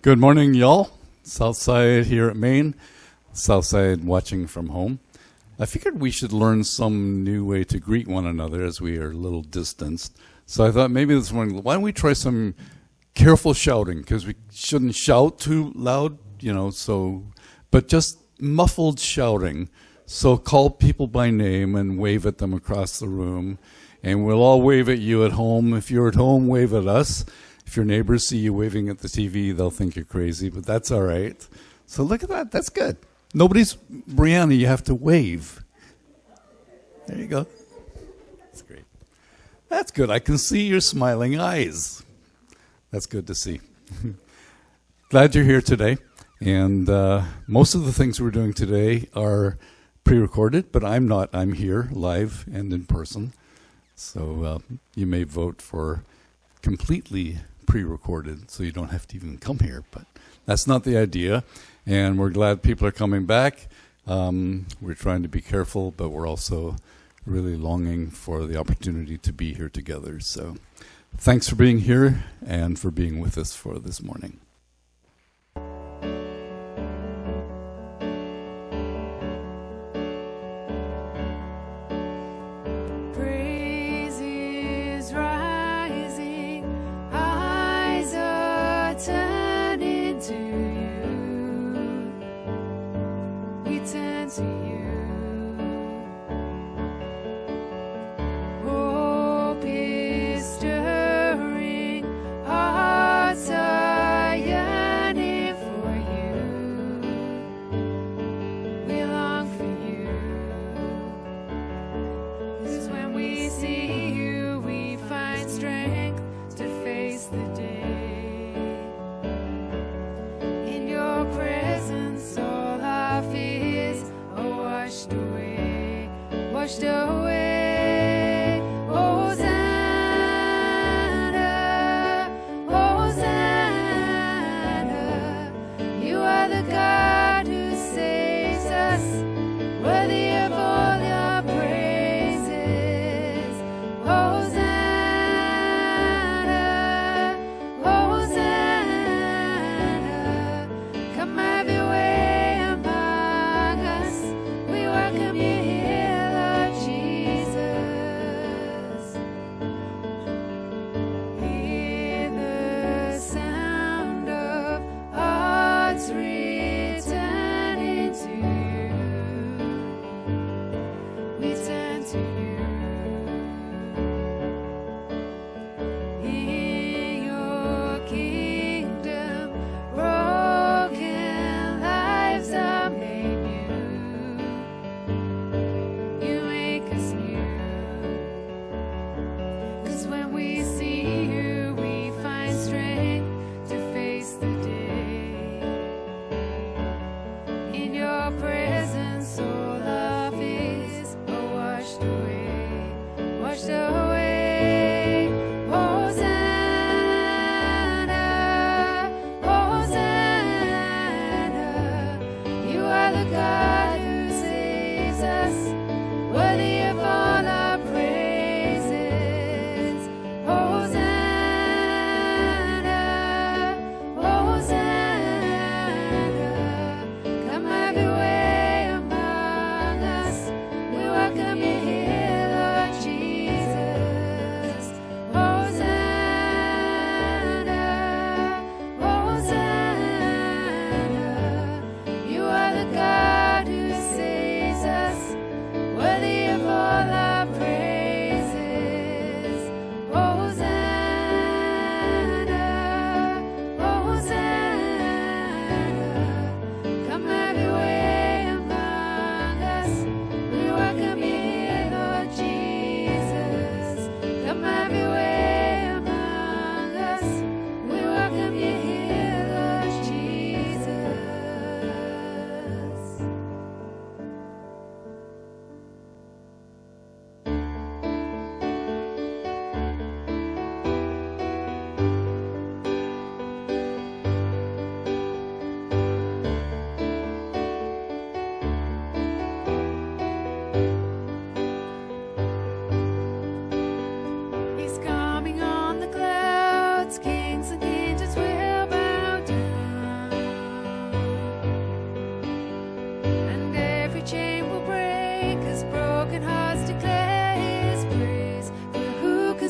Good morning, y'all. Southside here at Maine. Southside watching from home. I figured we should learn some new way to greet one another as we are a little distanced. So I thought maybe this morning, why don't we try some careful shouting? Because we shouldn't shout too loud, but just muffled shouting. So call people by name and wave at them across the room. And we'll all wave at you at home. If you're at home, wave at us. If your neighbors see you waving at the TV, they'll think you're crazy, but that's all right. So look at that. That's good. Brianna, you have to wave. There you go. That's great. That's good. I can see your smiling eyes. That's good to see. Glad you're here today. And most of the things we're doing today are pre-recorded, but I'm not. I'm here live and in person. So you may vote for completely pre-recorded, so you don't have to even come here, but that's not the idea, and we're glad people are coming back. We're trying to be careful, but we're also really longing for the opportunity to be here together. So thanks for being here and for being with us for this morning. Hope is stirring, hearts are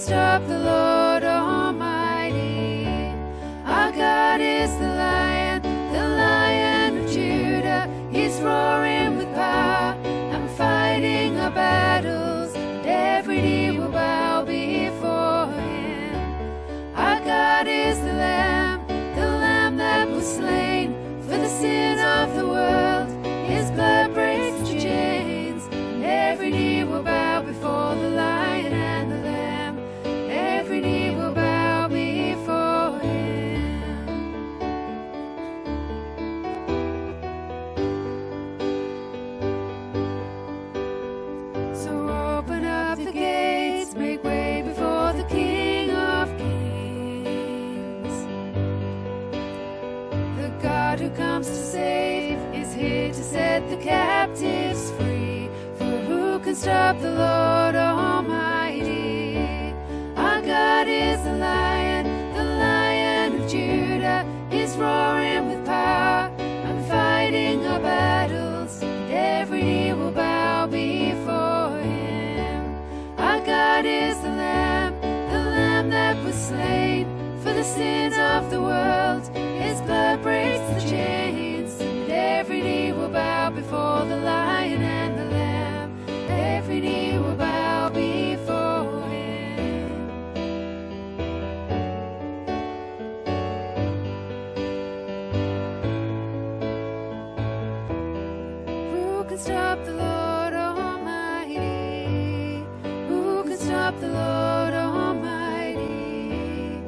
stop the Lord Almighty? Our God is the Lion of Judah. He's roaring with power and fighting our battles, and every knee will bow before him. Our God is the Lamb that was slain for the sins of the world. His blood breaks the chains, and every knee will bow before the Lion and the Lamb. Every knee will bow before him. So open up the gates, make way before the King of Kings. The God who comes to save is here to set the captives free. For who can stop the Lord Almighty? Our God is the Lion of Judah. He's roaring with power and fighting our battles, and every knee will bow before him. Our God is the Lamb that was slain for the sins of the world. His blood breaks the chains, and every knee will bow before the Lion and the Lamb. Every knee will bow before him. Who can stop the Lord Almighty? Who can stop the Lord Almighty?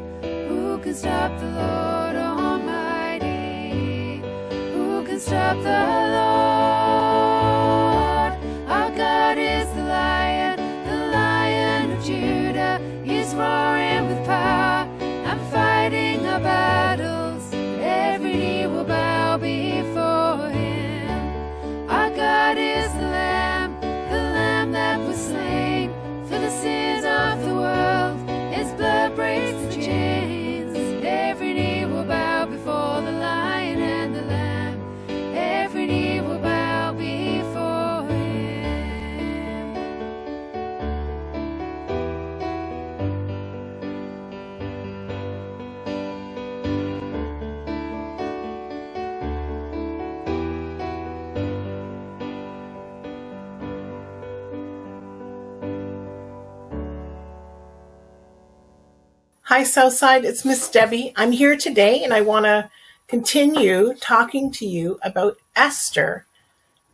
Who can stop the Lord Almighty? Who can stop the Lord? Our God is the Lion of Judah. He's roaring with power and fighting our battles, and every knee will bow before him. Our God is the Lamb that was slain for the sins of the world. His blood breaks the chains, and every knee will bow before the Lion and the Lamb. Every knee will bow before him. Hi, Southside. It's Miss Debbie. I'm here today, and I want to continue talking to you about Esther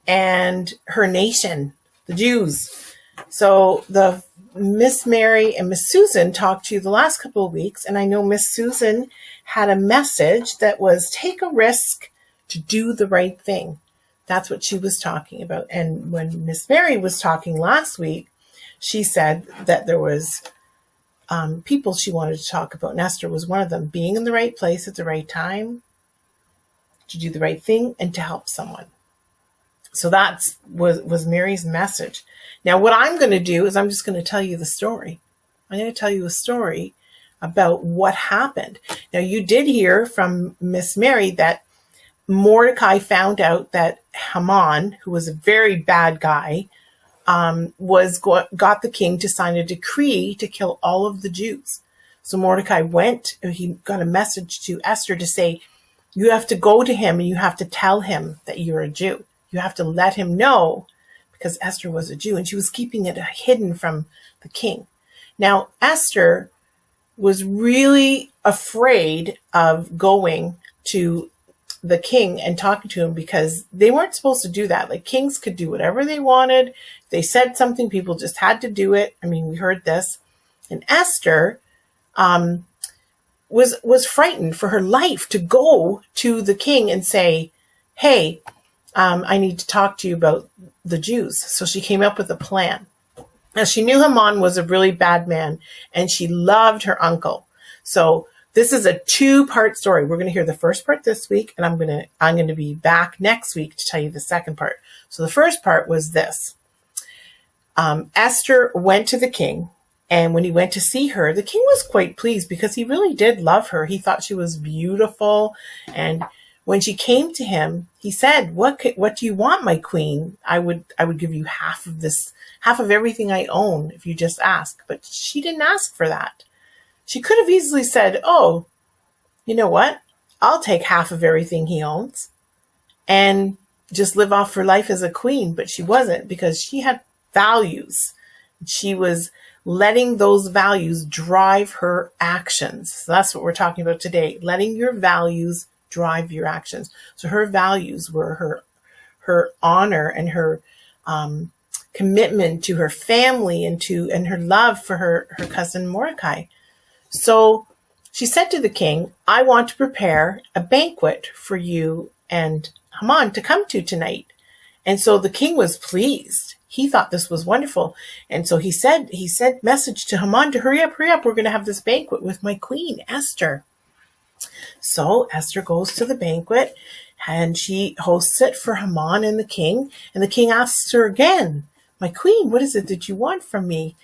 and her nation, the Jews. So the Miss Mary and Miss Susan talked to you the last couple of weeks, and I know Miss Susan had a message that was take a risk to do the right thing. That's what she was talking about. And when Miss Mary was talking last week, she said that there was people she wanted to talk about, and Esther was one of them, being in the right place at the right time, to do the right thing, and to help someone. So that was Mary's message. Now, what I'm going to do is I'm just going to tell you the story. I'm going to tell you a story about what happened. Now, you did hear from Miss Mary that Mordecai found out that Haman, who was a very bad guy, got the king to sign a decree to kill all of the Jews. So Mordecai he got a message to Esther to say, you have to go to him and you have to tell him that you're a Jew. You have to let him know, because Esther was a Jew and she was keeping it hidden from the king. Now, Esther was really afraid of going to the king and talking to him, because they weren't supposed to do that. Like, kings could do whatever they wanted. If they said something, people just had to do it. I mean, we heard this. And Esther was frightened for her life to go to the king and say, hey, I need to talk to you about the Jews. So she came up with a plan. Now, she knew Haman was a really bad man, and she loved her uncle. So this is a two-part story. We're going to hear the first part this week, and I'm going to be back next week to tell you the second part. So the first part was this. Esther went to the king, and when he went to see her, the king was quite pleased because he really did love her. He thought she was beautiful, and when she came to him, he said, "What do you want, my queen? I would give you half of this half of everything I own if you just ask. But she didn't ask for that. She could have easily said, oh, you know what? I'll take half of everything he owns and just live off her life as a queen. But she wasn't, because she had values. She was letting those values drive her actions. So that's what we're talking about today. Letting your values drive your actions. So her values were her honor and her commitment to her family and her love for her cousin Mordecai. So she said to the king, I want to prepare a banquet for you and Haman to come to tonight. And so the king was pleased. He thought this was wonderful. And so he sent message to Haman to hurry up. We're going to have this banquet with my queen, Esther. So Esther goes to the banquet and she hosts it for Haman and the king. And the king asks her again, my queen, what is it that you want from me?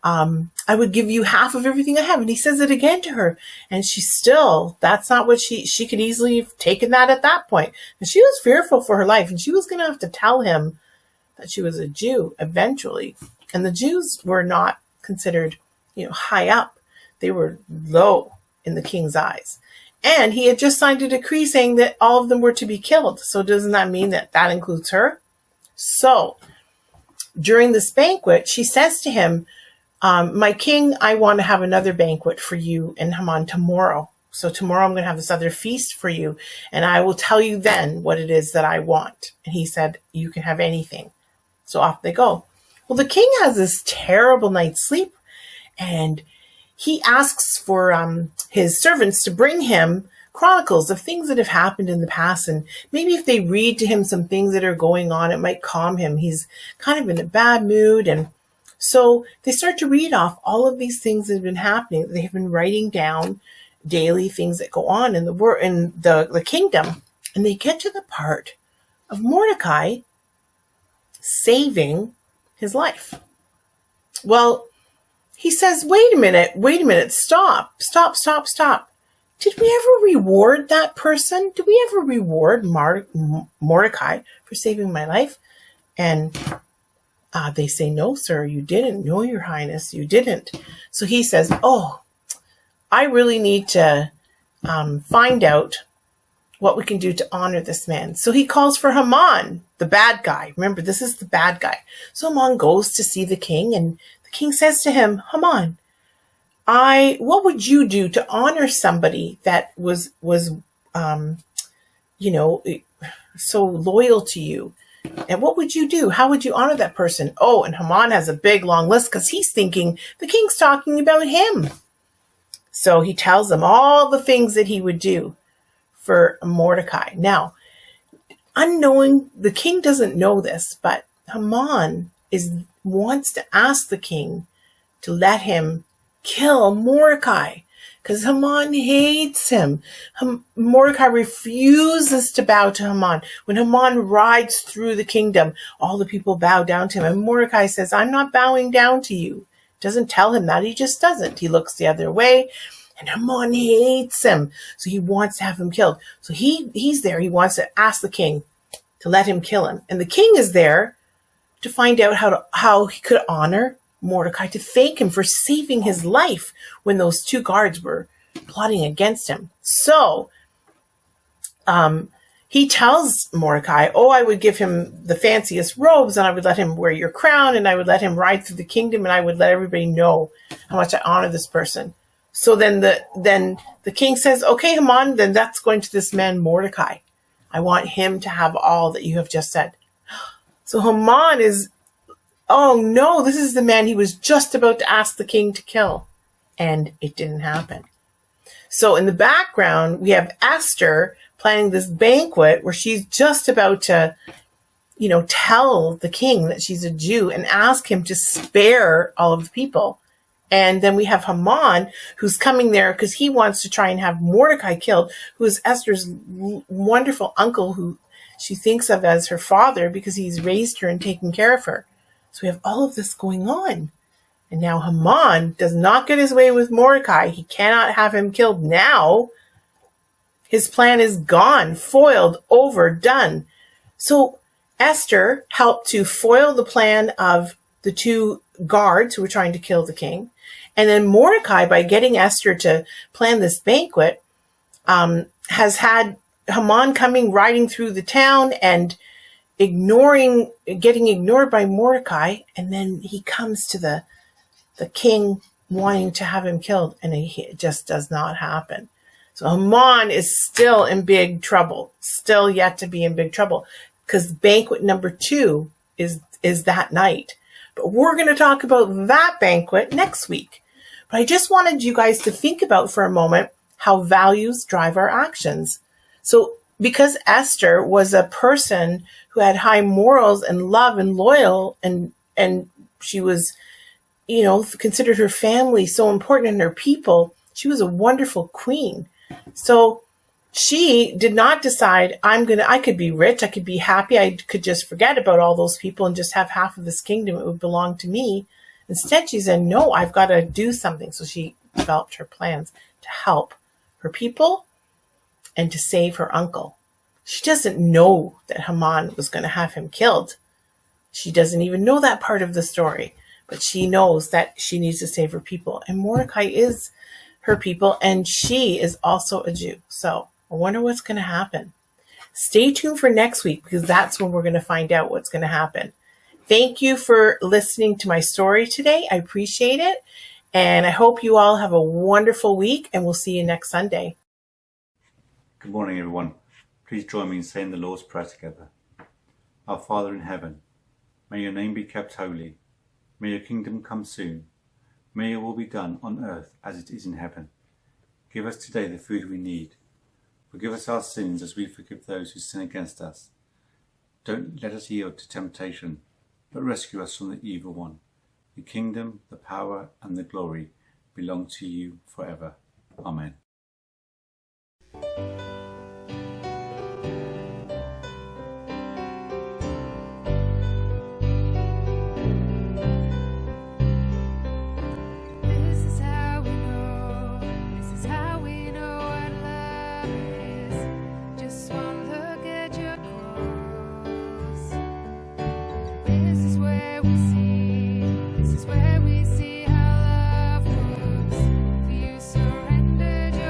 I would give you half of everything I have. And he says it again to her. And she still, that's not what she could easily have taken that at that point. And she was fearful for her life. And she was going to have to tell him that she was a Jew eventually. And the Jews were not considered, high up. They were low in the king's eyes. And he had just signed a decree saying that all of them were to be killed. So doesn't that mean that that includes her? So during this banquet, she says to him, my king, I want to have another banquet for you and Haman tomorrow. So tomorrow I'm going to have this other feast for you. And I will tell you then what it is that I want. And he said, you can have anything. So off they go. Well, the king has this terrible night's sleep. And he asks for his servants to bring him chronicles of things that have happened in the past. And maybe if they read to him some things that are going on, it might calm him. He's kind of in a bad mood. And so they start to read off all of these things that have been happening. They have been writing down daily things that go on in the kingdom. And they get to the part of Mordecai saving his life. Well, he says, wait a minute, stop. Did we ever reward that person? Did we ever reward Mordecai for saving my life? And they say, no, sir, you didn't. No, your highness, you didn't. So he says, oh, I really need to find out what we can do to honor this man. So he calls for Haman, the bad guy. Remember, this is the bad guy. So Haman goes to see the king, and the king says to him, Haman, what would you do to honor somebody that was so loyal to you? And what would you do? How would you honor that person? Oh, and Haman has a big, long list because he's thinking the king's talking about him. So he tells him all the things that he would do for Mordecai. Now, unknowing, the king doesn't know this, but Haman wants to ask the king to let him kill Mordecai because Haman hates him. Mordecai refuses to bow to Haman. When Haman rides through the kingdom, all the people bow down to him. And Mordecai says, I'm not bowing down to you. Doesn't tell him that. He just doesn't. He looks the other way. And Haman hates him. So he wants to have him killed. So he's there. He wants to ask the king to let him kill him. And the king is there to find out how he could honor Mordecai, to thank him for saving his life when those two guards were plotting against him. So he tells Mordecai, I would give him the fanciest robes, and I would let him wear your crown, and I would let him ride through the kingdom, and I would let everybody know how much I honor this person. So then the king says, okay, Haman, then that's going to this man Mordecai. I want him to have all that you have just said. So Haman is, oh no, this is the man he was just about to ask the king to kill. And it didn't happen. So in the background, we have Esther planning this banquet where she's just about to, tell the king that she's a Jew and ask him to spare all of the people. And then we have Haman, who's coming there because he wants to try and have Mordecai killed, who is Esther's wonderful uncle, who she thinks of as her father because he's raised her and taken care of her. So we have all of this going on. And now Haman does not get his way with Mordecai. He cannot have him killed now. His plan is gone, foiled, over, done. So Esther helped to foil the plan of the two guards who were trying to kill the king. And then Mordecai, by getting Esther to plan this banquet, has had Haman riding through the town and getting ignored by Mordecai. And then he comes to the king wanting to have him killed, and it just does not happen. So Haman is still in big trouble, still yet to be in big trouble, because banquet number 2 is that night. But we're going to talk about that banquet next week. But I just wanted you guys to think about for a moment how values drive our actions. So because Esther was a person who had high morals and love and loyal, and she was, considered her family so important and her people, she was a wonderful queen. So she did not decide, I could be rich, I could be happy, I could just forget about all those people and just have half of this kingdom, it would belong to me. Instead, she said, no, I've got to do something. So she developed her plans to help her people and to save her uncle. She doesn't know that Haman was going to have him killed. She doesn't even know that part of the story, but she knows that she needs to save her people. And Mordecai is her people, and she is also a Jew. So I wonder what's going to happen. Stay tuned for next week, because that's when we're going to find out what's going to happen. Thank you for listening to my story today. I appreciate it. And I hope you all have a wonderful week, and we'll see you next Sunday. Good morning, everyone. Please join me in saying the Lord's Prayer together. Our Father in heaven, may your name be kept holy. May your kingdom come soon. May your will be done on earth as it is in heaven. Give us today the food we need. Forgive us our sins as we forgive those who sin against us. Don't let us yield to temptation, but rescue us from the evil one. The kingdom, the power, and the glory belong to you forever. Amen. This is where we see how love works. You surrendered your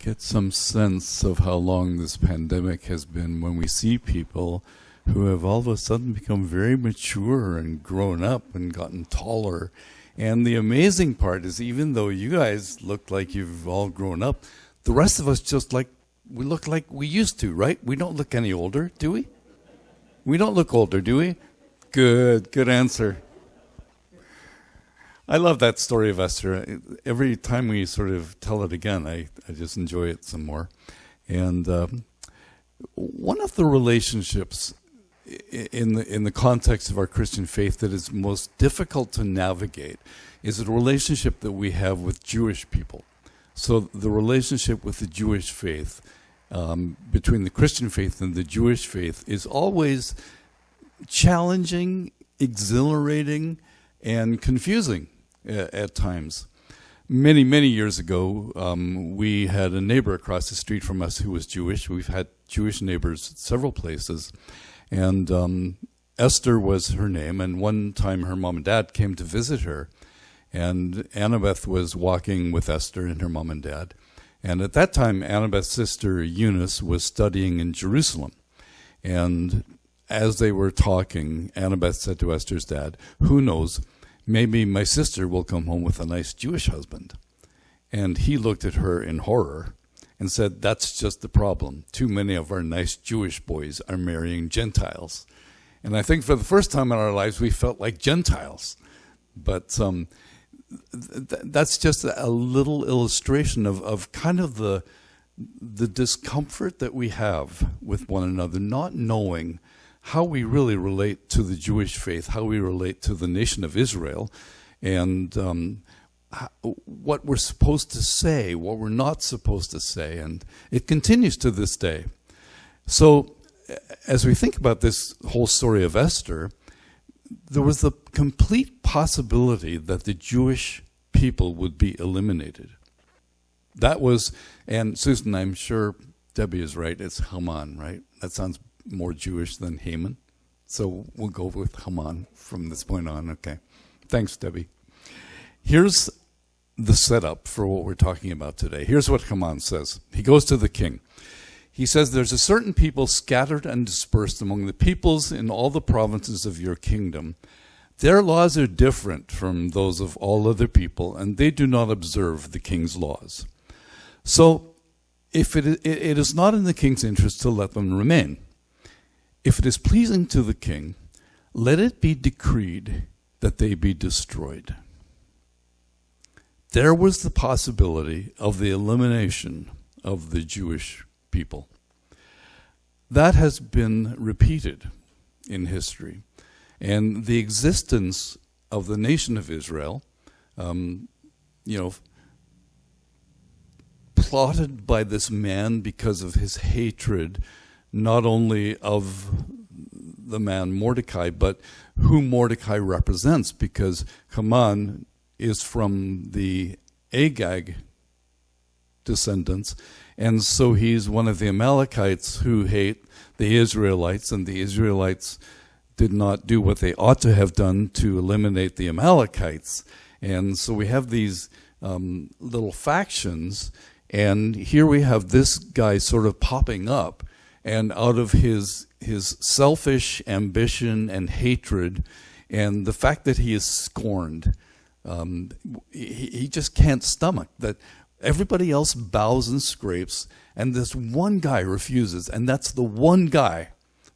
get some sense of how long this pandemic has been when we see people who have all of a sudden become very mature and grown up and gotten taller. And the amazing part is, even though you guys look like you've all grown up, the rest of us we look like we used to, right? We don't look any older, do we? We don't look older, do we? Good answer. I love that story of Esther. Every time we sort of tell it again, I just enjoy it some more. And one of the relationships in the context of our Christian faith that is most difficult to navigate is a relationship that we have with Jewish people. So the relationship with the Jewish faith, between the Christian faith and the Jewish faith, is always challenging, exhilarating, and confusing at times. Many, many years ago, we had a neighbor across the street from us who was Jewish. We've had Jewish neighbors at several places. And Esther was her name, and one time her mom and dad came to visit her, and Annabeth was walking with Esther and her mom and dad. And at that time, Annabeth's sister Eunice was studying in Jerusalem. And as they were talking, Annabeth said to Esther's dad, "Who knows, maybe my sister will come home with a nice Jewish husband." And he looked at her in horror and said, "That's just the problem. Too many of our nice Jewish boys are marrying Gentiles." And I think for the first time in our lives, we felt like Gentiles. But that's just a little illustration of kind of the discomfort that we have with one another, not knowing how we really relate to the Jewish faith, how we relate to the nation of Israel, and what we're supposed to say, what we're not supposed to say, and it continues to this day. So as we think about this whole story of Esther, there was the complete possibility that the Jewish people would be eliminated. That was, and Susan, I'm sure Debbie is right, it's Haman, right? That sounds more Jewish than Haman. So we'll go with Haman from this point on, okay? Thanks, Debbie. Here's the setup for what we're talking about today. Here's what Haman says. He goes to the king. He says, "There's a certain people scattered and dispersed among the peoples in all the provinces of your kingdom. Their laws are different from those of all other people, and they do not observe the king's laws. So if it is not in the king's interest to let them remain. If it is pleasing to the king, let it be decreed that they be destroyed." There was the possibility of the elimination of the Jewish people. That has been repeated in history. And the existence of the nation of Israel, plotted by this man because of his hatred, not only of the man Mordecai, but who Mordecai represents, because Haman is from the Agag descendants, and so he's one of the Amalekites who hate the Israelites, and the Israelites did not do what they ought to have done to eliminate the Amalekites. And so we have these little factions, and here we have this guy sort of popping up, and out of his selfish ambition and hatred, and the fact that he is scorned, he just can't stomach that everybody else bows and scrapes, and this one guy refuses, and that's the one guy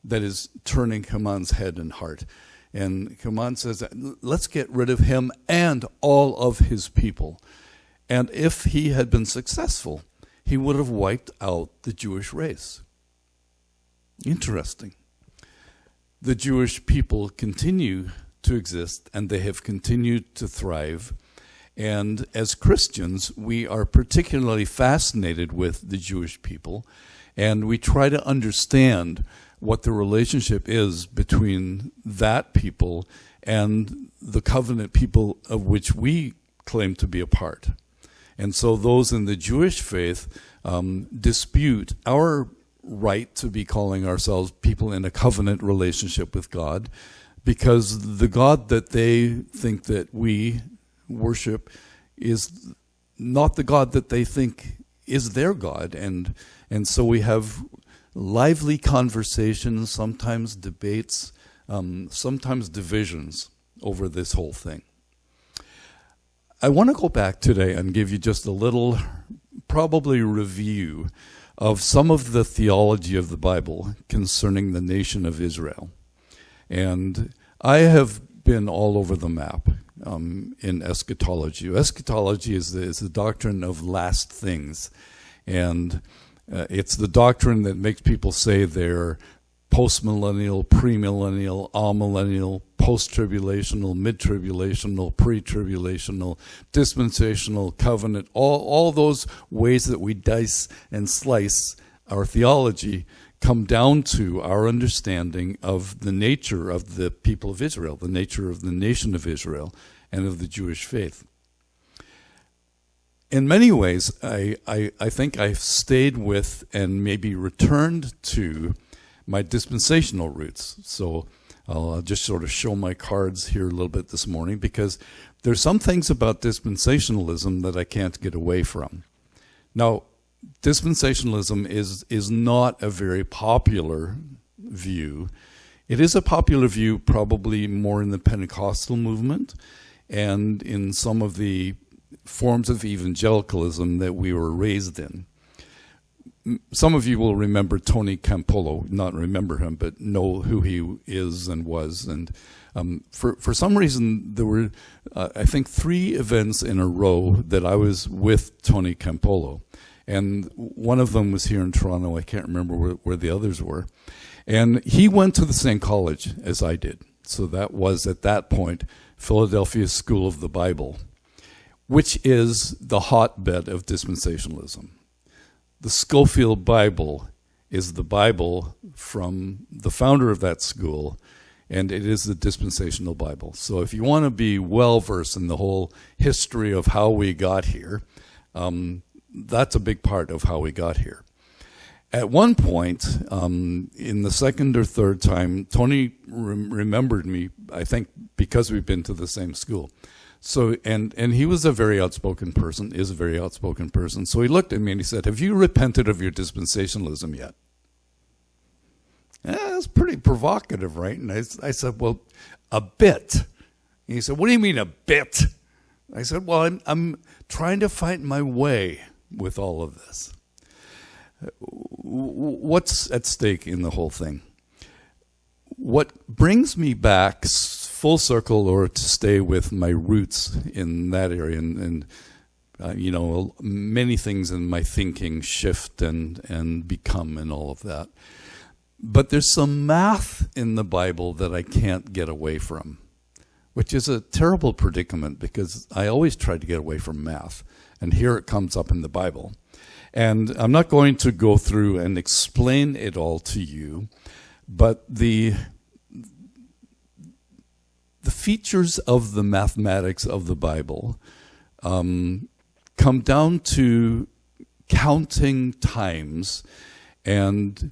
that is turning Haman's head and heart. And Haman says, let's get rid of him and all of his people. And if he had been successful, he would have wiped out the Jewish race. Interesting. The Jewish people continue to exist, and they have continued to thrive. And as Christians, we are particularly fascinated with the Jewish people, and we try to understand what the relationship is between that people and the covenant people of which we claim to be a part. And so those in the Jewish faith dispute our right to be calling ourselves people in a covenant relationship with God, because the God that they think that we worship is not the God that they think is their God, and so we have lively conversations, sometimes debates, sometimes divisions over this whole thing. I want to go back today and give you just a little, probably review of some of the theology of the Bible concerning the nation of Israel. And I have been all over the map in eschatology. Eschatology is the doctrine of last things. And it's the doctrine that makes people say they're post-millennial, premillennial, amillennial, post-tribulational, mid-tribulational, pre-tribulational, dispensational, covenant, all those ways that we dice and slice our theology come down to our understanding of the nature of the people of Israel, the nature of the nation of Israel, and of the Jewish faith. In many ways, I think I've stayed with and maybe returned to my dispensational roots. So I'll just sort of show my cards here a little bit this morning, because there's some things about dispensationalism that I can't get away from. Now, dispensationalism is not a very popular view. It is a popular view probably more in the Pentecostal movement and in some of the forms of evangelicalism that we were raised in. Some of you will remember Tony Campolo, not remember him, but know who he is and was. And for some reason, there were, I think, 3 events in a row that I was with Tony Campolo. And one of them was here in Toronto. I can't remember where the others were. And he went to the same college as I did. So that was, at that point, Philadelphia School of the Bible, which is the hotbed of dispensationalism. The Schofield Bible is the Bible from the founder of that school, and it is the dispensational Bible. So if you want to be well-versed in the whole history of how we got here, that's a big part of how we got here. At one point, in the second or third time, Tony remembered me, I think, because we've been to the same school. So, and he was a very outspoken person, is a very outspoken person. So he looked at me and he said, "Have you repented of your dispensationalism yet?" That's pretty provocative, right? And I said, "Well, a bit." And he said, "What do you mean a bit?" I said, "Well, I'm trying to find my way with all of this." What's at stake in the whole thing? What brings me back full circle, or to stay with my roots in that area, and many things in my thinking shift and become and all of that. But there's some math in the Bible that I can't get away from, which is a terrible predicament, because I always try to get away from math. And here it comes up in the Bible. And I'm not going to go through and explain it all to you, but the features of the mathematics of the Bible come down to counting times, and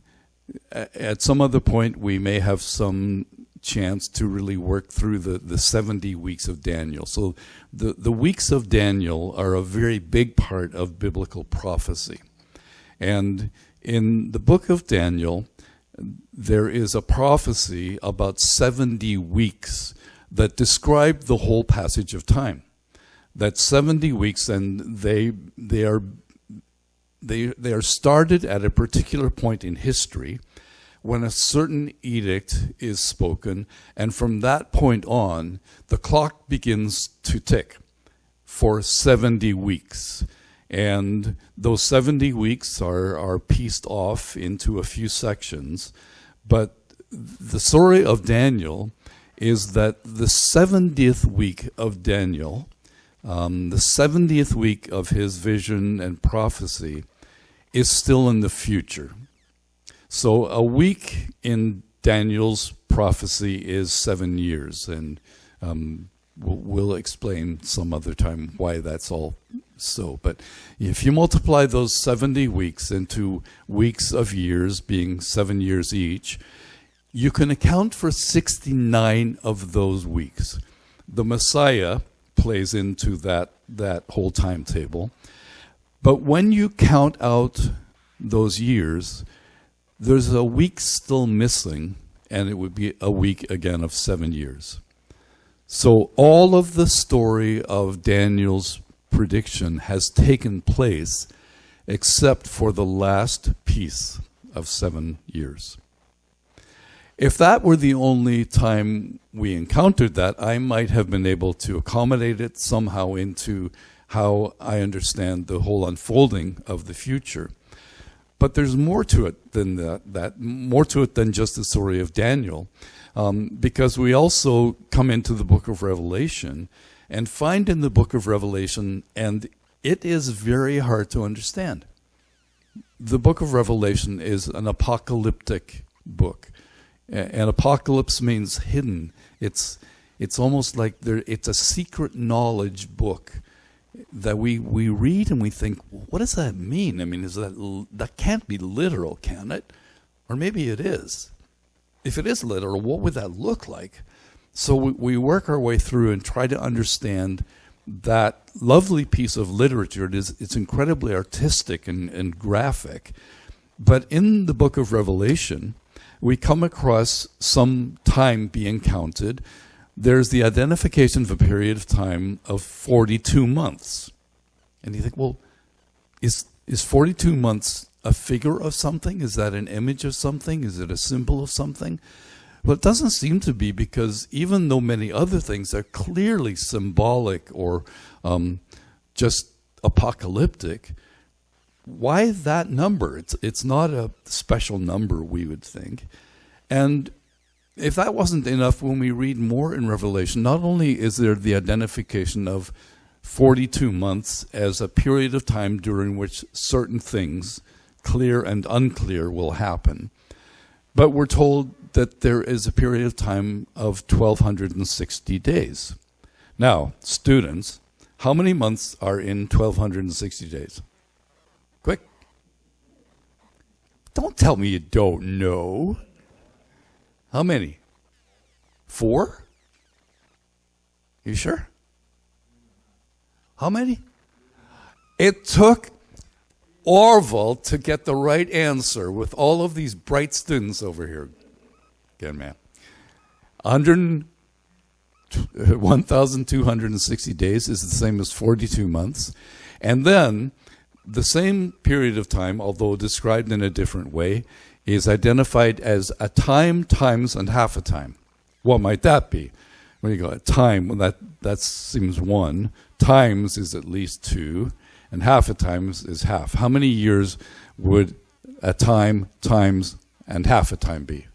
at some other point we may have some chance to really work through the 70 weeks of Daniel. So the weeks of Daniel are a very big part of biblical prophecy. And in the book of Daniel, there is a prophecy about 70 weeks that describe the whole passage of time. That's 70 weeks, and they are started at a particular point in history when a certain edict is spoken, and from that point on, the clock begins to tick for 70 weeks. And those 70 weeks are pieced off into a few sections. But the story of Daniel is that the 70th week of Daniel, the 70th week of his vision and prophecy, is still in the future. So a week in Daniel's prophecy is 7 years, and we'll explain some other time why that's all so. But if you multiply those 70 weeks into weeks of years, being 7 years each, you can account for 69 of those weeks. The Messiah plays into that whole timetable. But when you count out those years, there's a week still missing, and it would be a week again of 7 years. So all of the story of Daniel's prediction has taken place except for the last piece of 7 years. If that were the only time we encountered that, I might have been able to accommodate it somehow into how I understand the whole unfolding of the future. But there's more to it than that, more to it than just the story of Daniel, because we also come into the book of Revelation and find in the book of Revelation, and it is very hard to understand. The book of Revelation is an apocalyptic book. And apocalypse means hidden. It's almost like it's a secret knowledge book that we read and we think, what does that mean? I mean, that can't be literal, can it? Or maybe it is. If it is literal, what would that look like? So we work our way through and try to understand that lovely piece of literature. It's incredibly artistic and graphic. But in the book of Revelation, we come across some time being counted. There's the identification of a period of time of 42 months. And you think, well, is 42 months a figure of something? Is that an image of something? Is it a symbol of something? Well, it doesn't seem to be, because even though many other things are clearly symbolic or just apocalyptic, why that number? It's not a special number, we would think. And if that wasn't enough, when we read more in Revelation, not only is there the identification of 42 months as a period of time during which certain things, clear and unclear, will happen, but we're told that there is a period of time of 1,260 days. Now, students, how many months are in 1,260 days? Quick. Don't tell me you don't know. How many? 4? You sure? How many? It took Orville to get the right answer with all of these bright students over here. Good man. 1,260 days is the same as 42 months. And then the same period of time, although described in a different way, is identified as a time, times, and half a time. What might that be? When you go at time, well, that seems 1. Times is at least 2, and half a times is half. How many years would a time, times, and half a time be?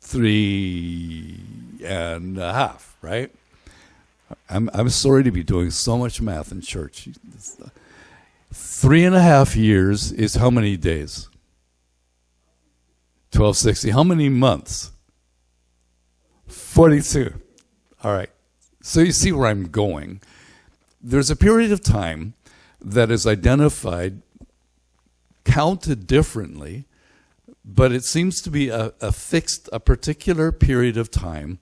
3.5, right? I'm sorry to be doing so much math in church. 3.5 years is how many days? 1,260. How many months? 42. All right. So you see where I'm going. There's a period of time that is identified, counted differently, but it seems to be a particular period of time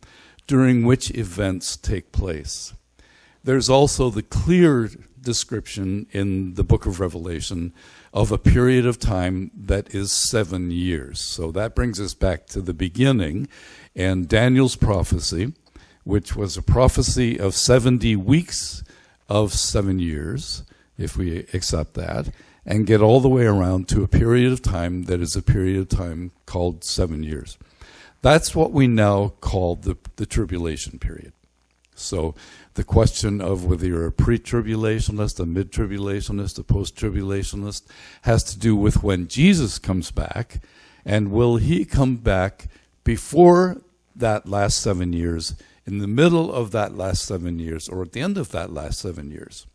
during which events take place. There's also the clear description in the book of Revelation of a period of time that is 7 years. So that brings us back to the beginning and Daniel's prophecy, which was a prophecy of 70 weeks of 7 years, if we accept that, and get all the way around to a period of time that is a period of time called 7 years. That's what we now call the tribulation period. So the question of whether you're a pre-tribulationist, a mid-tribulationist, a post-tribulationist has to do with when Jesus comes back, and will he come back before that last 7 years, in the middle of that last 7 years, or at the end of that last 7 years?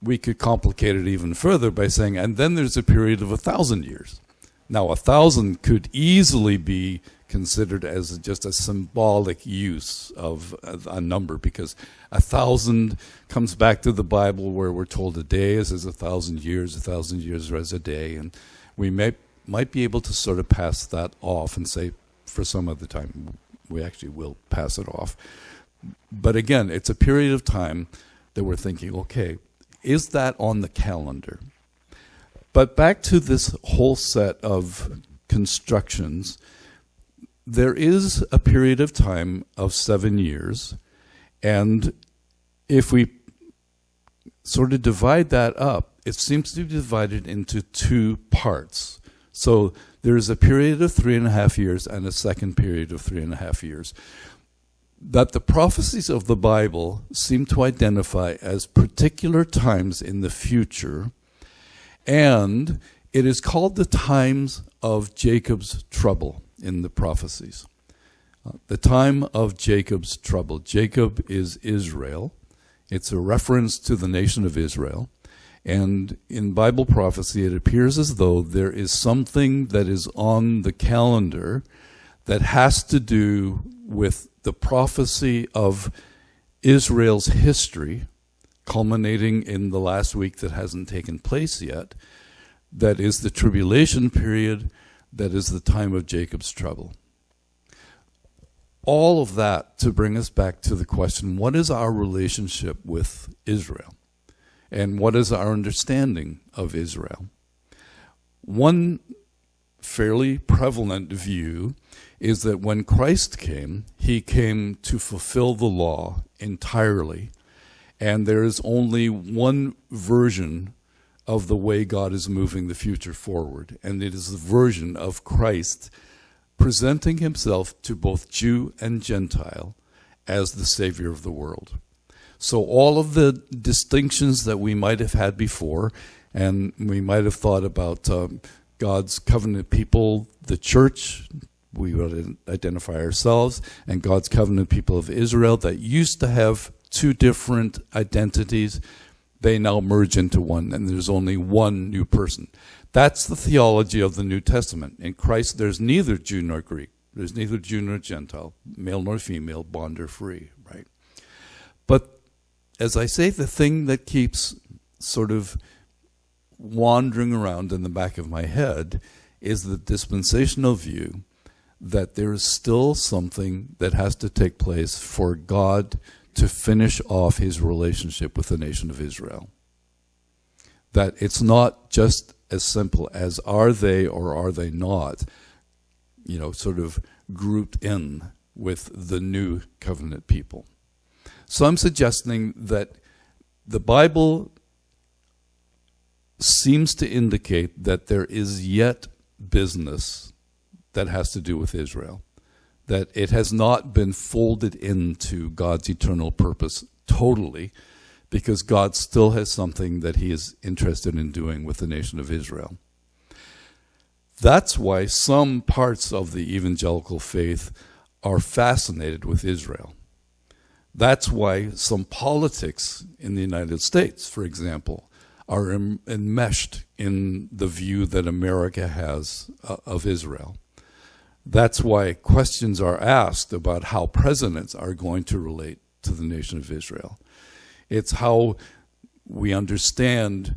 We could complicate it even further by saying, and then there's a period of 1,000 years. Now, 1,000 could easily be considered as just a symbolic use of a number, because 1,000 comes back to the Bible where we're told a day is as 1,000 years as a day, and we might be able to sort of pass that off and say, for some other time, we actually will pass it off. But again, it's a period of time that we're thinking, okay, is that on the calendar? But back to this whole set of constructions, there is a period of time of 7 years, and if we sort of divide that up, it seems to be divided into two parts. So there's a period of 3.5 years and a second period of 3.5 years that the prophecies of the Bible seem to identify as particular times in the future, and it is called the times of Jacob's trouble in the prophecies. The time of Jacob's trouble. Jacob is Israel. It's a reference to the nation of Israel. And in Bible prophecy, it appears as though there is something that is on the calendar that has to do with the prophecy of Israel's history, culminating in the last week that hasn't taken place yet, that is the tribulation period, that is the time of Jacob's trouble. All of that to bring us back to the question, what is our relationship with Israel? And what is our understanding of Israel? One fairly prevalent view is that when Christ came, he came to fulfill the law entirely, and there is only one version of the way God is moving the future forward, and it is the version of Christ presenting himself to both Jew and Gentile as the Savior of the world. So all of the distinctions that we might have had before, and we might have thought about God's covenant people, the church, we would identify ourselves, and God's covenant people of Israel that used to have two different identities, they now merge into one, and there's only one new person. That's the theology of the New Testament. In Christ, there's neither Jew nor Greek. There's neither Jew nor Gentile, male nor female, bond or free, right? But as I say, the thing that keeps sort of wandering around in the back of my head is the dispensational view that there is still something that has to take place for God to finish off his relationship with the nation of Israel. That it's not just as simple as are they or are they not, sort of grouped in with the new covenant people. So I'm suggesting that the Bible seems to indicate that there is yet business that has to do with Israel, that it has not been folded into God's eternal purpose totally, because God still has something that he is interested in doing with the nation of Israel. That's why some parts of the evangelical faith are fascinated with Israel. That's why some politics in the United States, for example, are enmeshed in the view that America has of Israel. That's why questions are asked about how presidents are going to relate to the nation of Israel. It's how we understand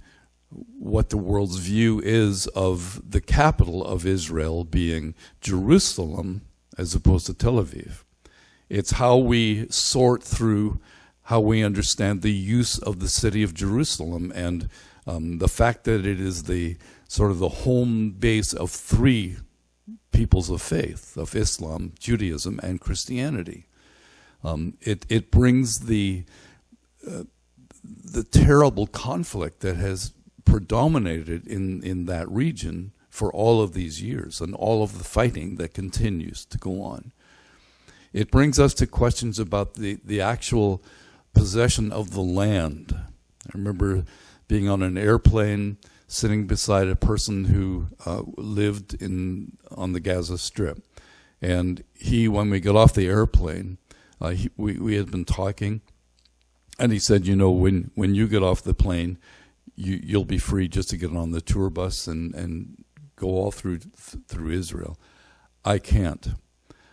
what the world's view is of the capital of Israel being Jerusalem as opposed to Tel Aviv. It's how we sort through how we understand the use of the city of Jerusalem and the fact that it is the sort of the home base of three peoples of faith, of Islam, Judaism, and Christianity. It brings the terrible conflict that has predominated in that region for all of these years and all of the fighting that continues to go on. It brings us to questions about the actual possession of the land. I remember being on an airplane sitting beside a person who lived on the Gaza Strip. And when we got off the airplane, we had been talking, and he said, when you get off the plane, you'll be free just to get on the tour bus and go all through Israel. I can't.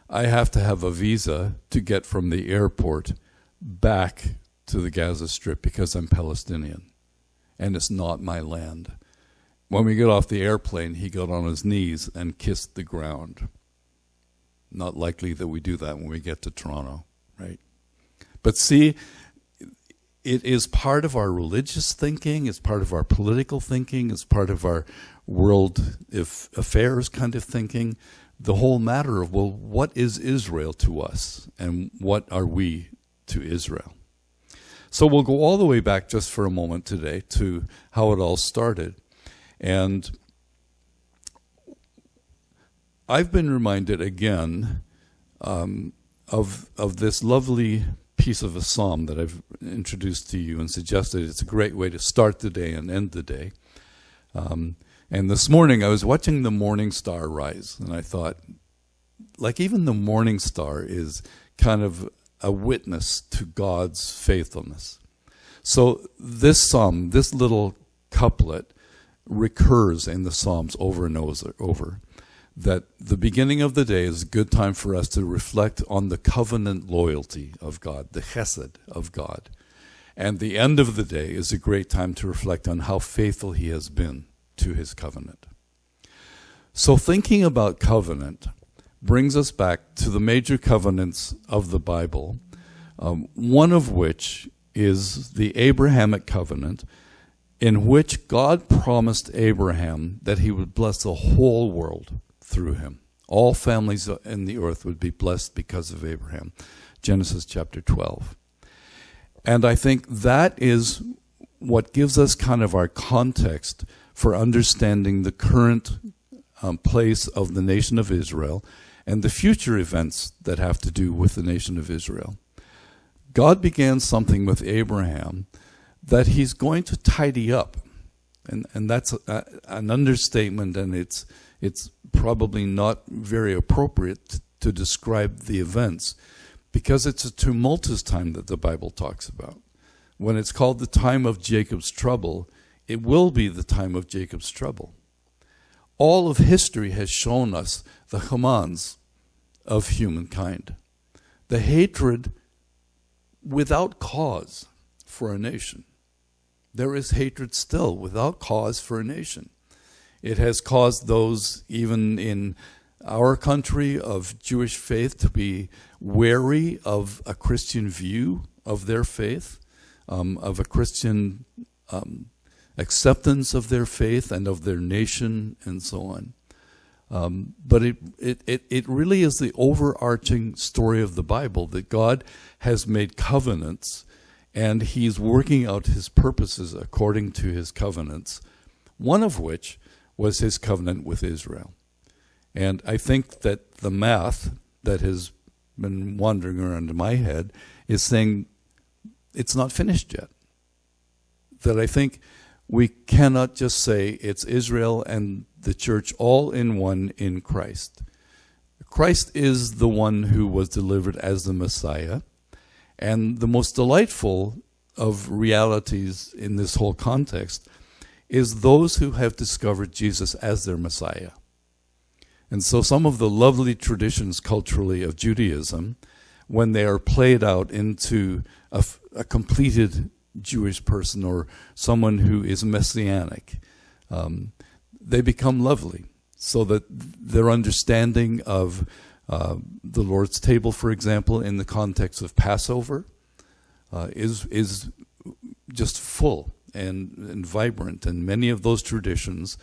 I have to have a visa to get from the airport back to the Gaza Strip because I'm Palestinian, and it's not my land. When we got off the airplane, he got on his knees and kissed the ground. Not likely that we do that when we get to Toronto, right? But see, it is part of our religious thinking, it's part of our political thinking, it's part of our world affairs kind of thinking. The whole matter of, well, what is Israel to us, and what are we to Israel? So we'll go all the way back just for a moment today to how it all started. And I've been reminded again of this lovely piece of a psalm that I've introduced to you and suggested it's a great way to start the day and end the day. And this morning I was watching the morning star rise, and I thought, like, even the morning star is kind of a witness to God's faithfulness. So this psalm, this little couplet, recurs in the Psalms over and over, that the beginning of the day is a good time for us to reflect on the covenant loyalty of God, the chesed of God. And the end of the day is a great time to reflect on how faithful he has been to his covenant. So thinking about covenant brings us back to the major covenants of the Bible, one of which is the Abrahamic covenant, in which God promised Abraham that he would bless the whole world through him. All families in the earth would be blessed because of Abraham. Genesis chapter 12. And I think that is what gives us kind of our context for understanding the current place of the nation of Israel and the future events that have to do with the nation of Israel. God began something with Abraham that he's going to tidy up. And that's an understatement, and it's probably not very appropriate to describe the events, because it's a tumultuous time that the Bible talks about. When it's called the time of Jacob's trouble, it will be the time of Jacob's trouble. All of history has shown us the Hamans of humankind, the hatred without cause for a nation. There is hatred still without cause for a nation. It has caused those, even in our country of Jewish faith, to be wary of a Christian view of their faith, of a Christian acceptance of their faith and of their nation, and so on. But it really is the overarching story of the Bible, that God has made covenants, and he's working out his purposes according to his covenants, one of which was his covenant with Israel. And I think that the math that has been wandering around in my head is saying it's not finished yet. That I think we cannot just say it's Israel and the church all in one in Christ. Christ is the one who was delivered as the Messiah. And the most delightful of realities in this whole context is those who have discovered Jesus as their Messiah. And so some of the lovely traditions culturally of Judaism, when they are played out into a completed Jewish person or someone who is messianic, they become lovely. So that their understanding of the Lord's table, for example, in the context of Passover, is just full and vibrant. And many of those traditions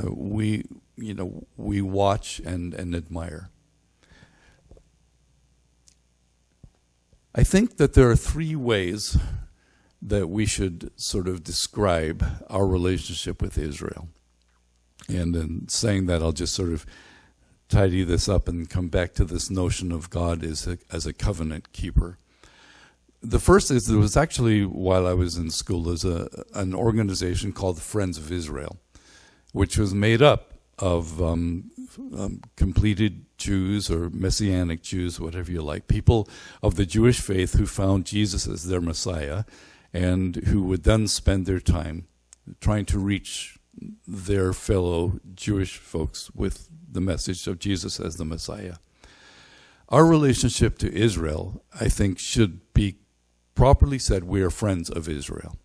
we watch and admire. I think that there are three ways that we should sort of describe our relationship with Israel. And in saying that, I'll just sort of tidy this up and come back to this notion of God as a covenant keeper. The first is, there was actually, while I was in school, there's an organization called the Friends of Israel, which was made up of completed Jews or Messianic Jews, whatever you like, people of the Jewish faith who found Jesus as their Messiah and who would then spend their time trying to reach their fellow Jewish folks with the message of Jesus as the Messiah. Our relationship to Israel, I think, should be properly said, we are friends of Israel.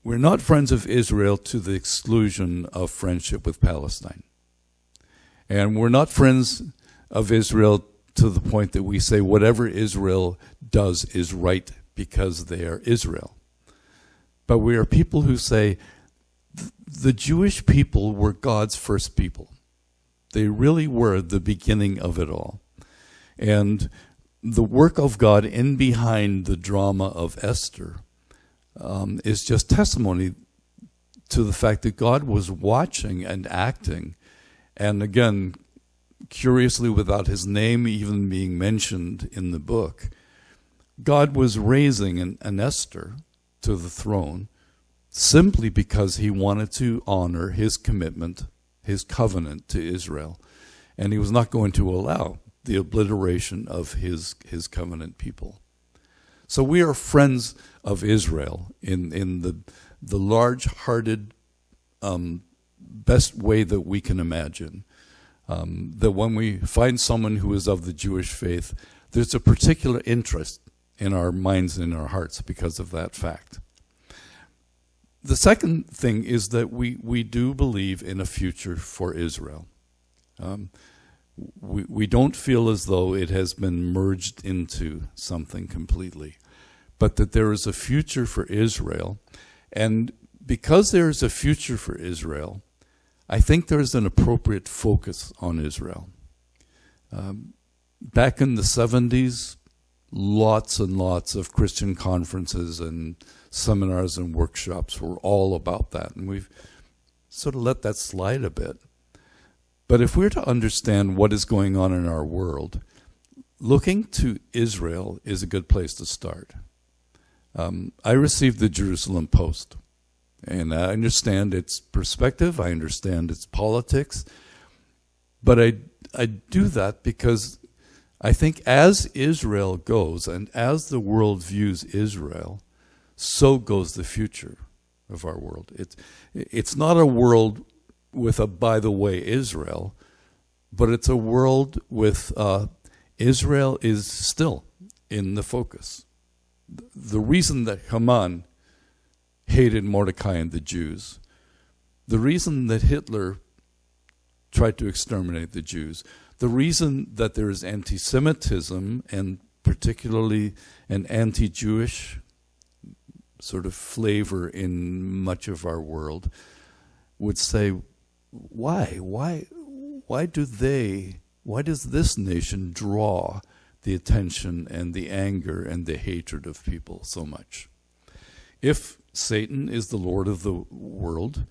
We're not friends of Israel to the exclusion of friendship with Palestine. And we're not friends of Israel to the point that we say whatever Israel does is right because they are Israel. But we are people who say the Jewish people were God's first people. They really were the beginning of it all. And the work of God in behind the drama of Esther is just testimony to the fact that God was watching and acting. And again, curiously, without his name even being mentioned in the book, God was raising an Esther to the throne simply because he wanted to honor his commitment, his covenant to Israel. And he was not going to allow the obliteration of his covenant people. So we are friends of Israel in the large-hearted, best way that we can imagine. That when we find someone who is of the Jewish faith, there's a particular interest in our minds and in our hearts because of that fact. The second thing is that we do believe in a future for Israel. We don't feel as though it has been merged into something completely, but that there is a future for Israel. And because there is a future for Israel, I think there's an appropriate focus on Israel. Back in the 70s, lots and lots of Christian conferences and seminars and workshops were all about that. And we've sort of let that slide a bit. But if we're to understand what is going on in our world, looking to Israel is a good place to start. I received the Jerusalem Post, and I understand its perspective, I understand its politics, but I do that because I think as Israel goes and as the world views Israel, so goes the future of our world. It's not a world with a by the way Israel, but it's a world with Israel is still in the focus. The reason that Haman hated Mordecai and the Jews, the reason that Hitler tried to exterminate the Jews, the reason that there is anti-Semitism and particularly an anti-Jewish sort of flavor in much of our world would say, why does this nation draw the attention and the anger and the hatred of people so much? If Satan is the Lord of the world,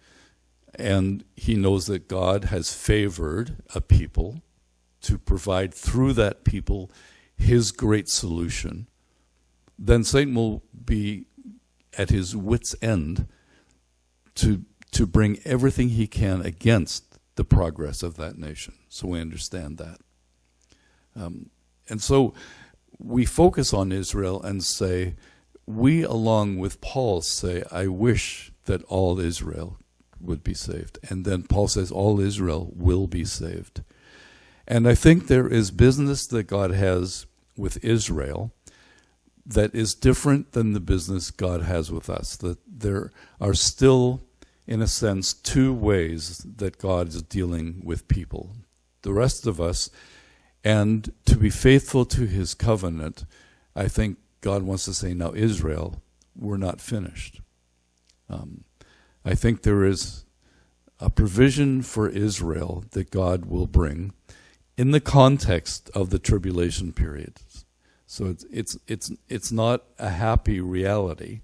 and he knows that God has favored a people to provide through that people his great solution, then Satan will be at his wit's end to bring everything he can against the progress of that nation. So we understand that. And so we focus on Israel and say, we along with Paul say, I wish that all Israel would be saved. And then Paul says, all Israel will be saved. And I think there is business that God has with Israel that is different than the business God has with us. That there are still, in a sense, two ways that God is dealing with people. The rest of us, and to be faithful to his covenant, I think God wants to say, now Israel, we're not finished. I think there is a provision for Israel that God will bring in the context of the tribulation period. So it's not a happy reality,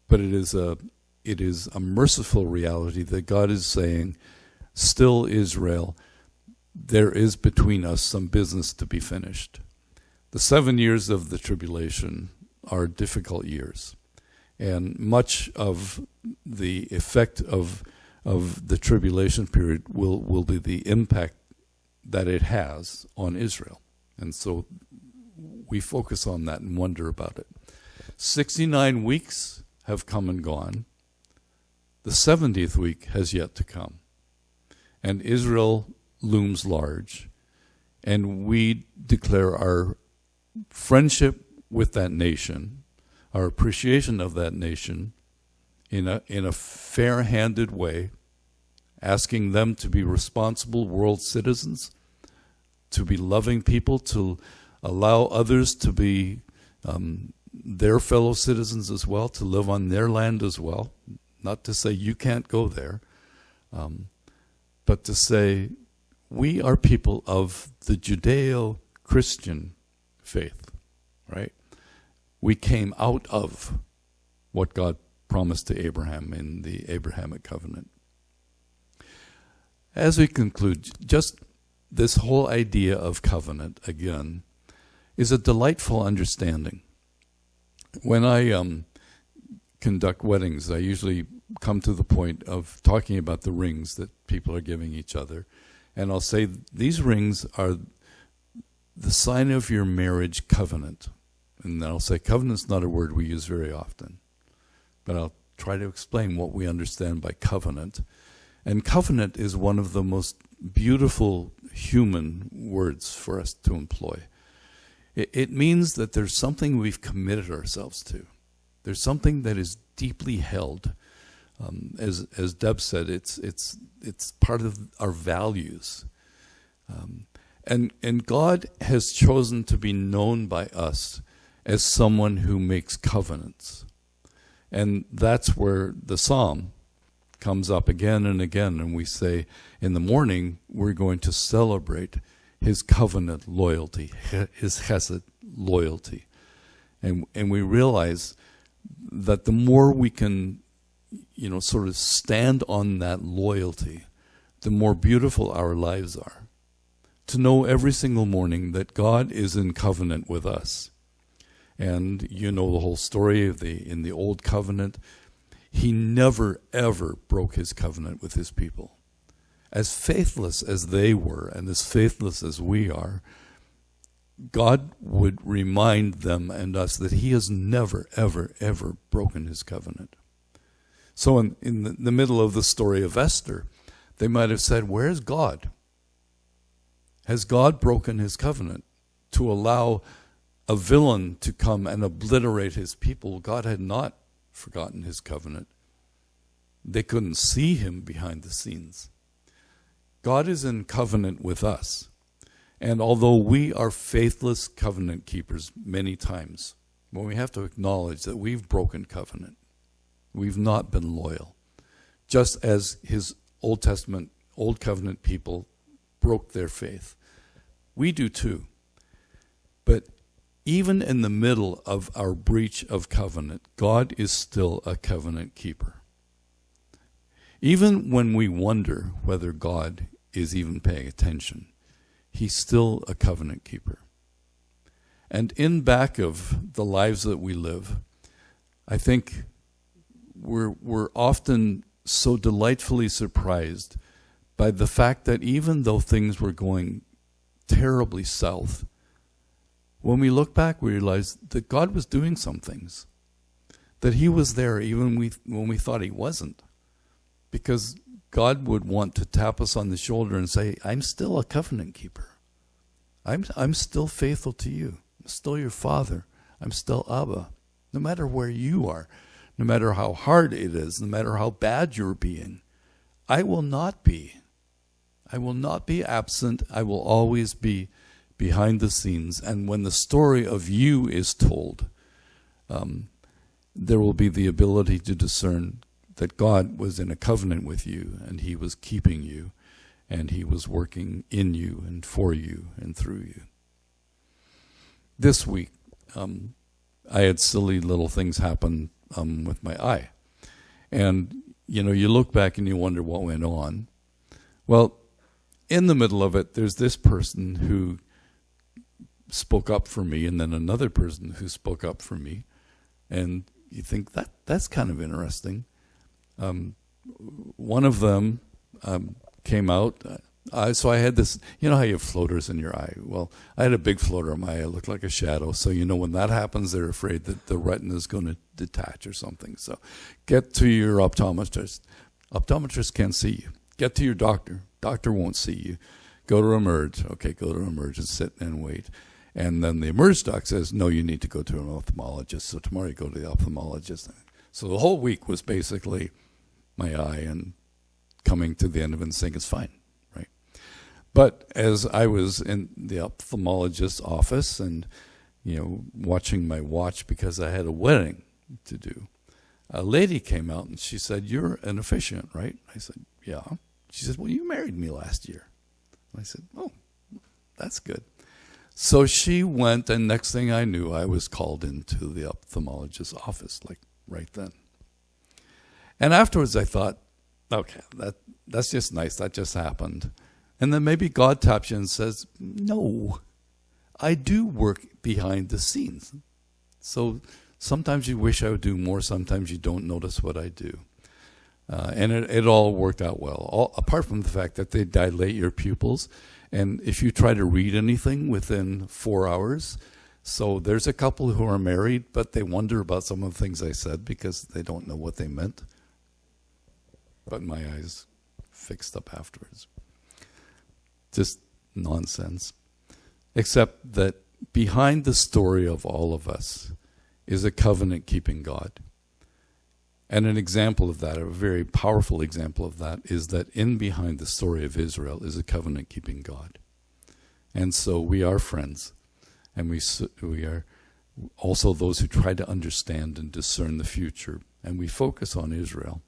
but it is a merciful reality that God is saying, still Israel, there is between us some business to be finished. The 7 years of the tribulation are difficult years, and much of the effect of the tribulation period will be the impact that it has on Israel. And so we focus on that and wonder about it. 69 weeks have come and gone. The 70th week has yet to come. And Israel looms large. And we declare our friendship with that nation, our appreciation of that nation in a fair-handed way, asking them to be responsible world citizens, to be loving people, to allow others to be their fellow citizens as well, to live on their land as well. Not to say you can't go there, but to say we are people of the Judeo-Christian faith, right? We came out of what God promised to Abraham in the Abrahamic covenant. As we conclude, just this whole idea of covenant, again, is a delightful understanding. When I conduct weddings, I usually come to the point of talking about the rings that people are giving each other. And I'll say, these rings are the sign of your marriage covenant. And then I'll say, covenant's not a word we use very often. But I'll try to explain what we understand by covenant. And covenant is one of the most beautiful human words for us to employ. It means that there's something we've committed ourselves to. There's something that is deeply held. As Deb said, it's part of our values. And God has chosen to be known by us as someone who makes covenants. And that's where the psalm comes up again and again, and we say, in the morning, we're going to celebrate his covenant loyalty, his chesed loyalty. And we realize that the more we can, sort of stand on that loyalty, the more beautiful our lives are. To know every single morning that God is in covenant with us. And you know the whole story of in the old covenant. He never, ever broke his covenant with his people. As faithless as they were and as faithless as we are, God would remind them and us that he has never, ever, ever broken his covenant. So in the middle of the story of Esther, they might have said, where's God? Has God broken his covenant to allow a villain to come and obliterate his people? God had not forgotten his covenant. They couldn't see him behind the scenes. God is in covenant with us. And although we are faithless covenant keepers many times, when we have to acknowledge that we've broken covenant, we've not been loyal, just as his Old Testament, Old Covenant people broke their faith. We do too. But even in the middle of our breach of covenant, God is still a covenant keeper. Even when we wonder whether God is even paying attention, he's still a covenant keeper. And in back of the lives that we live, I think we're often so delightfully surprised by the fact that even though things were going terribly south, when we look back, we realize that God was doing some things, that he was there even when we thought he wasn't, because God would want to tap us on the shoulder and say, I'm still a covenant keeper. I'm still faithful to you. I'm still your father. I'm still Abba. No matter where you are, no matter how hard it is, no matter how bad you're being, I will not be. I will not be absent. I will always be behind the scenes. And when the story of you is told, there will be the ability to discern that God was in a covenant with you, and he was keeping you, and he was working in you and for you and through you. This week, I had silly little things happen with my eye. And, you look back and you wonder what went on. Well, in the middle of it, there's this person who spoke up for me, and then another person who spoke up for me. And you think, that's kind of interesting. One of them came out. So I had this, how you have floaters in your eye? Well, I had a big floater in my eye. It looked like a shadow. So, when that happens, they're afraid that the retina is going to detach or something. So get to your optometrist. Optometrist can't see you. Get to your doctor. Doctor won't see you. Go to Emerge. Okay, go to Emerge and sit and wait. And then the Emerge doc says, no, you need to go to an ophthalmologist. So tomorrow you go to the ophthalmologist. So the whole week was basically my eye and coming to the end of it and saying it's fine, right? But as I was in the ophthalmologist's office and watching my watch because I had a wedding to do. A lady came out and she said, "You're an officiant, right?" I said, "Yeah." She said, "Well, you married me last year." I said, "Oh, that's good." So she went, and next thing I knew, I was called into the ophthalmologist's office, like right then. And afterwards I thought, okay, that's just nice. That just happened. And then maybe God taps you and says, "No, I do work behind the scenes." So sometimes you wish I would do more. Sometimes you don't notice what I do. And it all worked out well, apart from the fact that they dilate your pupils. And if you try to read anything within 4 hours, so there's a couple who are married, but they wonder about some of the things I said because they don't know what they meant. But my eyes fixed up afterwards. Just nonsense. Except that behind the story of all of us is a covenant-keeping God. And an example of that, a very powerful example of that, is that in behind the story of Israel is a covenant-keeping God. And so we are friends, and we are also those who try to understand and discern the future. And we focus on Israel,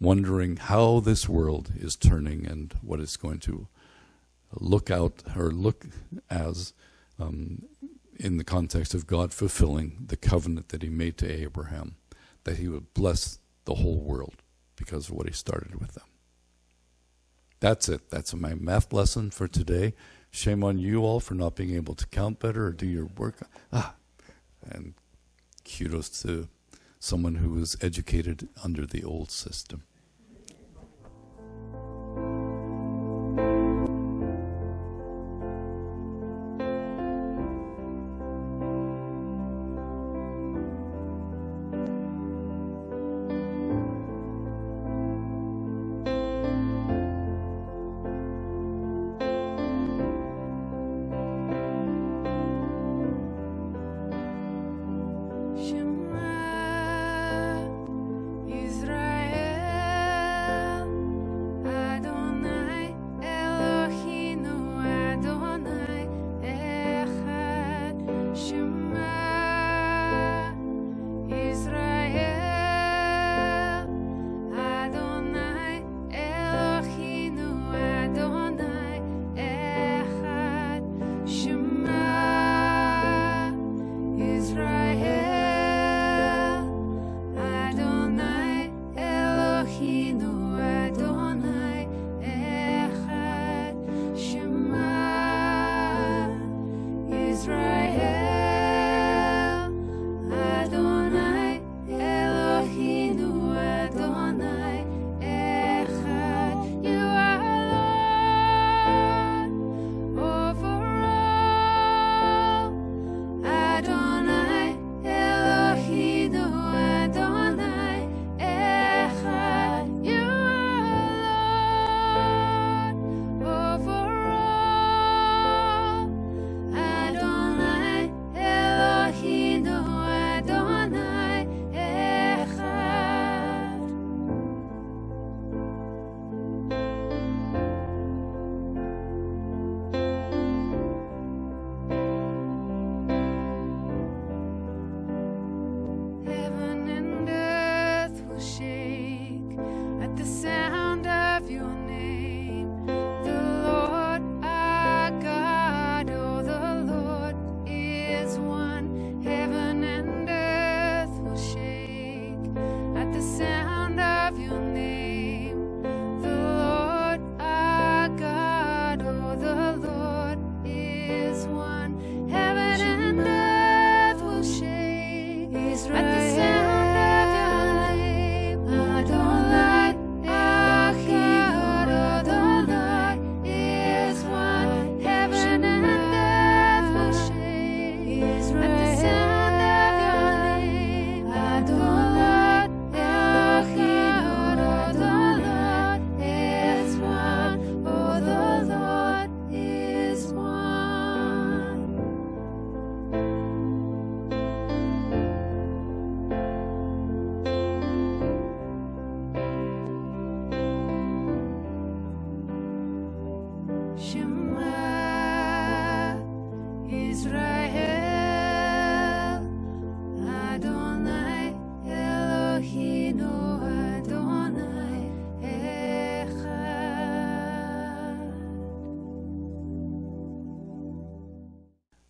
wondering how this world is turning and what it's going to look as in the context of God fulfilling the covenant that he made to Abraham, that he would bless the whole world because of what he started with them. That's it. That's my math lesson for today. Shame on you all for not being able to count better or do your work. And kudos to someone who was educated under the old system.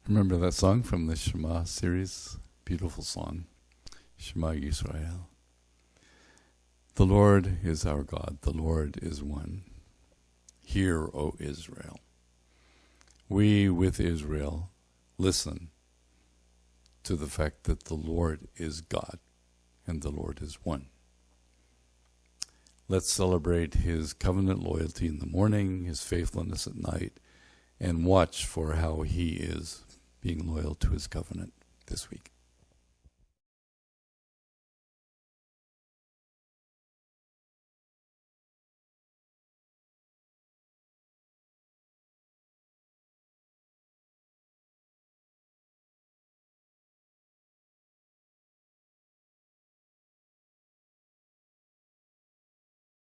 Remember that song from the Shema series? Beautiful song. Shema Yisrael. The Lord is our God. The Lord is one. Hear, O Israel. We, with Israel, listen to the fact that the Lord is God and the Lord is one. Let's celebrate his covenant loyalty in the morning, his faithfulness at night, and watch for how he is being loyal to his covenant this week.